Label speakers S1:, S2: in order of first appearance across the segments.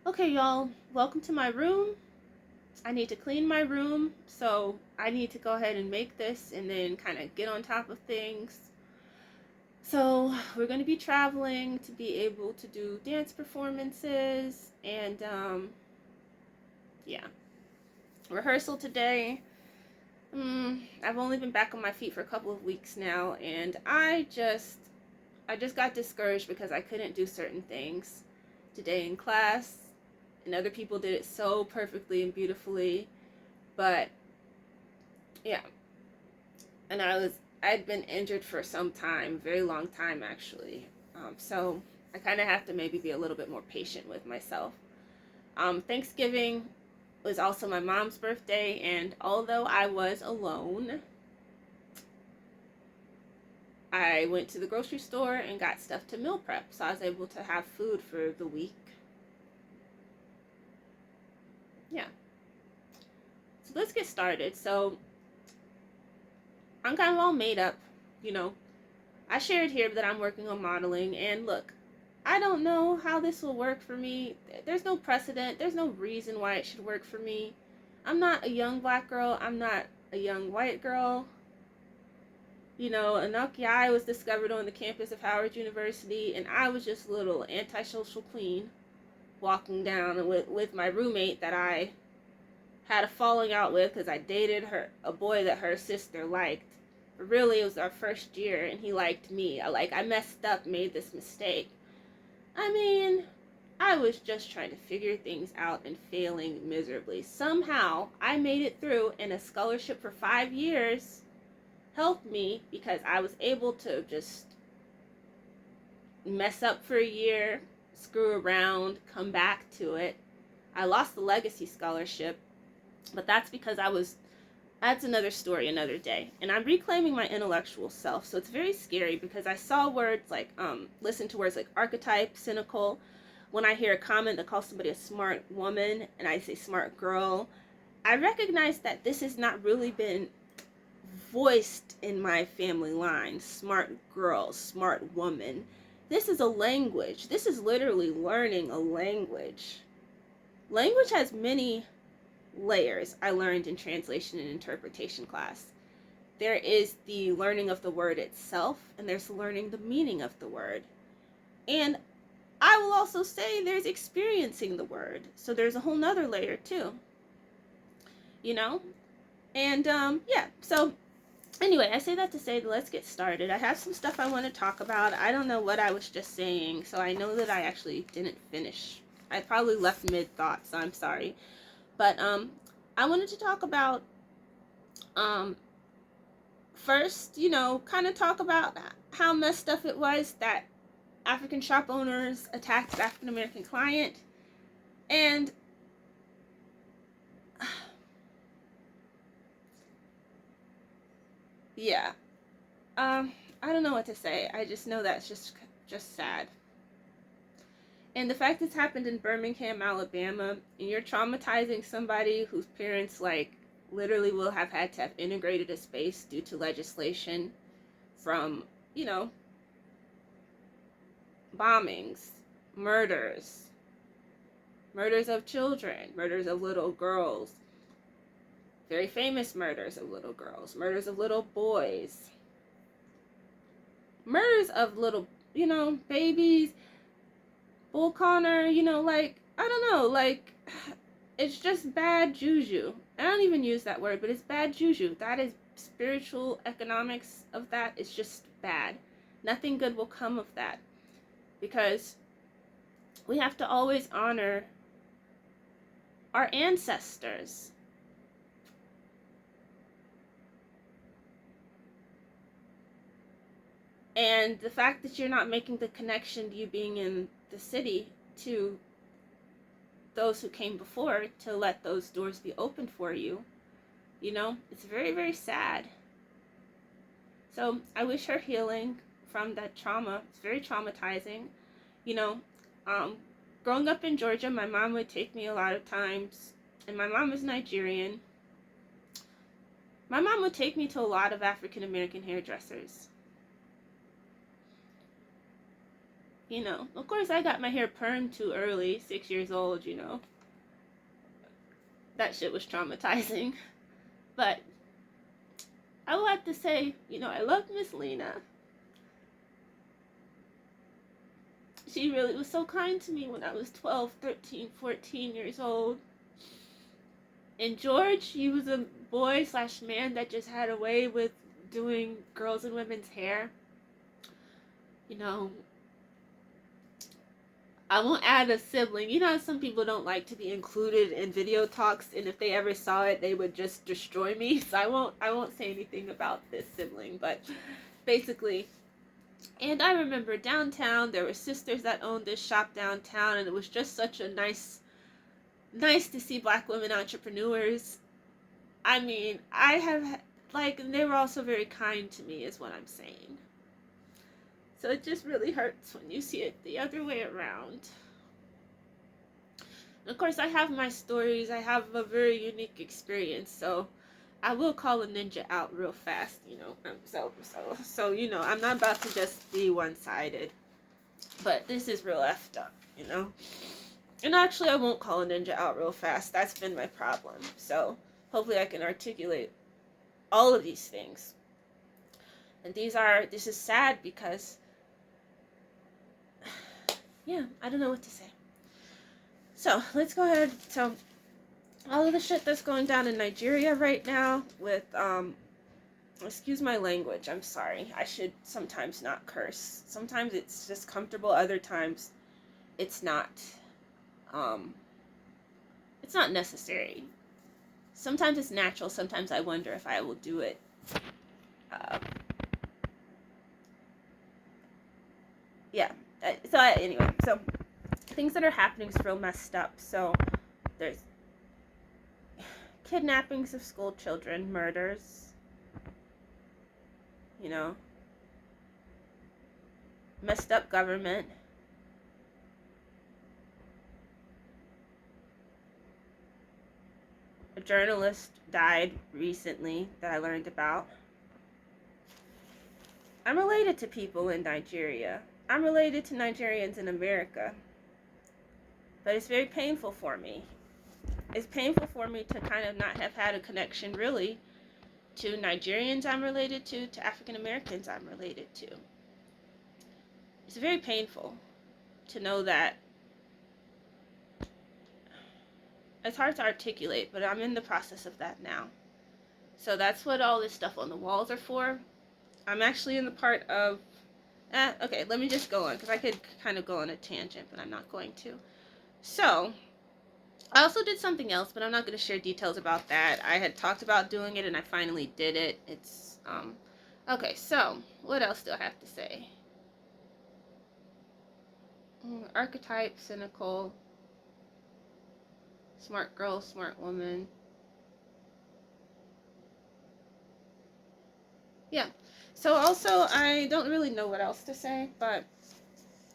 S1: Okay, y'all, welcome to my room. I need to clean my room, so I need to go ahead and make this and then kind of get on top of things. So, we're going to be traveling to be able to do dance performances and, yeah, rehearsal today. I've only been back on my feet for a couple of weeks now, and I just got discouraged because I couldn't do certain things today in class, and other people did it so perfectly and beautifully. But yeah, and I'd been injured for some time, very long time actually. So I kind of have to maybe be a little bit more patient with myself. Thanksgiving was also my mom's birthday, and although I was alone, I went to the grocery store and got stuff to meal prep, so I was able to have food for the week. Yeah. So let's get started. So I'm kind of all made up, you know. I shared here that I'm working on modeling, and look, I don't know how this will work for me. There's no precedent, there's no reason why it should work for me. I'm not a young black girl, I'm not a young white girl. You know, Anunnaki Eye was discovered on the campus of Howard University, and I was just a little antisocial queen walking down with my roommate that I had a falling out with because I dated a boy that her sister liked. But really, it was our first year, and he liked me. I messed up, made this mistake. I mean, I was just trying to figure things out and failing miserably. Somehow, I made it through, and a scholarship for 5 years helped me because I was able to just mess up for a year, screw around, come back to it. I lost the legacy scholarship, but that's another story, another day. And I'm reclaiming my intellectual self. So it's very scary because I saw words like, listen to words like archetype, cynical. When I hear a comment that calls somebody a smart woman and I say smart girl, I recognize that this has not really been voiced in my family line. Smart girl, smart woman. This is a language. This is literally learning a language. Language has many layers I learned in translation and interpretation class. There is the learning of the word itself, and there's learning the meaning of the word. And I will also say there's experiencing the word. So there's a whole nother layer too. You know? And yeah, so anyway, I say that to say let's get started. I have some stuff I want to talk about. I don't know what I was just saying, so I know that I actually didn't finish. I probably left mid thought, so I'm sorry. But I wanted to talk about um first, kind of talk about how messed up it was that African shop owners attacked an African American client. And yeah, I don't know what to say. I just know that's just sad. And the fact it's happened in Birmingham, Alabama, and you're traumatizing somebody whose parents literally will have had to have integrated a space due to legislation from, you know, bombings, murders, murders of children, murders of little girls, very famous murders of little girls, murders of little boys, murders of little, babies, Bull Connor, I don't know, it's just bad juju. I don't even use that word, but it's bad juju. That is spiritual economics of that is just bad. Nothing good will come of that because we have to always honor our ancestors. And the fact that you're not making the connection to you being in the city to those who came before to let those doors be opened for you, it's very, very sad. So I wish her healing from that trauma. It's very traumatizing. You know, um, growing up in Georgia, my mom would take me a lot of times, and my mom is Nigerian. My mom would take me to a lot of African American hairdressers. You know, of course, I got my hair permed too early, 6 years old, you know. That shit was traumatizing. But I will have to say, you know, I love Miss Lena. She really was so kind to me when I was 12, 13, 14 years old. And George, he was a boy slash man that just had a way with doing girls and women's hair. You know, I won't add a sibling. You know, some people don't like to be included in video talks, and if they ever saw it, they would just destroy me. So I won't say anything about this sibling, but basically. And I remember downtown, there were sisters that owned this shop downtown, and it was just such a nice to see black women entrepreneurs. I mean, I have, like, they were also very kind to me, is what I'm saying. So it just really hurts when you see it the other way around. And of course, I have my stories. I have a very unique experience, so I will call a ninja out real fast, you know. So you know, I'm not about to just be one-sided. But this is real effed up, you know. And actually, I won't call a ninja out real fast. That's been my problem. So hopefully, I can articulate all of these things. And this is sad because, yeah, I don't know what to say. So let's go ahead. So all of the shit that's going down in Nigeria right now with, excuse my language, I'm sorry. I should sometimes not curse. Sometimes it's just comfortable, other times it's not. It's not necessary. Sometimes it's natural, sometimes I wonder if I will do it. Yeah. Anyway, so things that are happening is real messed up. So there's kidnappings of school children, murders, you know, messed up government. A journalist died recently that I learned about. I'm related to people in Nigeria. I'm related to Nigerians in America. But it's very painful for me. It's painful for me to kind of not have had a connection really to Nigerians I'm related to African Americans I'm related to. It's very painful to know that. It's hard to articulate, but I'm in the process of that now. So that's what all this stuff on the walls are for. I'm actually in the part of... okay, let me just go on, because I could kind of go on a tangent, but I'm not going to. So, I also did something else, but I'm not going to share details about that. I had talked about doing it, and I finally did it. It's, okay, so, what else do I have to say? Archetype, cynical, smart girl, smart woman. Yeah. So also, I don't really know what else to say, but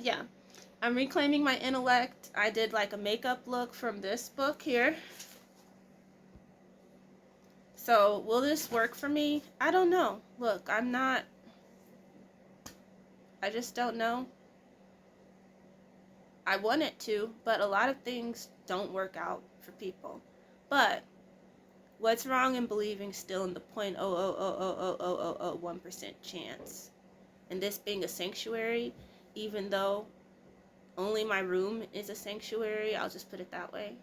S1: yeah. I'm reclaiming my intellect. I did like a makeup look from this book here. So will this work for me? I don't know. Look, I just don't know. I want it to, but a lot of things don't work out for people. But what's wrong in believing still in the 0.0000001% chance? And this being a sanctuary, even though only my room is a sanctuary, I'll just put it that way.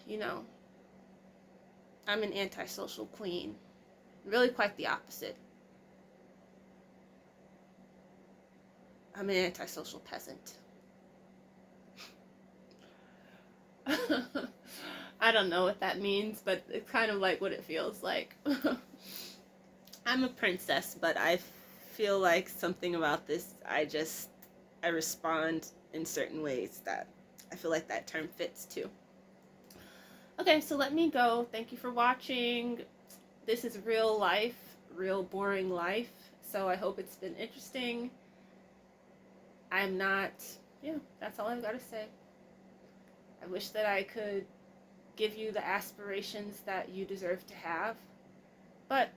S1: You know, I'm an antisocial queen. Really quite the opposite. I'm an antisocial peasant. I don't know what that means, but it's kind of like what it feels like. I'm a princess, but I feel like something about this, I respond in certain ways that I feel like that term fits too. Okay, so let me go. Thank you for watching. This is real life, real boring life, so I hope it's been interesting. I'm not, yeah, that's all I've got to say. I wish that I could give you the aspirations that you deserve to have, but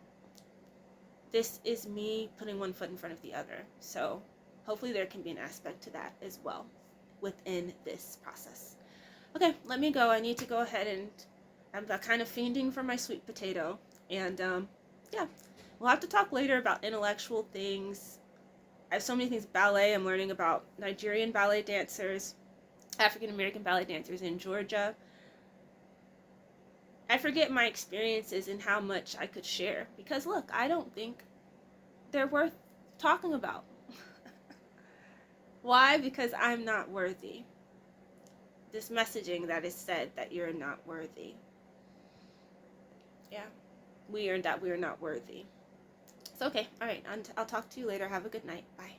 S1: this is me putting one foot in front of the other. So hopefully there can be an aspect to that as well within this process. Okay, let me go. I need to go ahead and I'm kind of fiending for my sweet potato. And yeah, we'll have to talk later about intellectual things. I have so many things. Ballet, I'm learning about Nigerian ballet dancers, African American ballet dancers in Georgia. I forget my experiences and how much I could share. Because look, I don't think they're worth talking about. Why? Because I'm not worthy. This messaging that is said that you're not worthy. Yeah, we are not worthy. It's okay. All right, I'll talk to you later. Have a good night. Bye.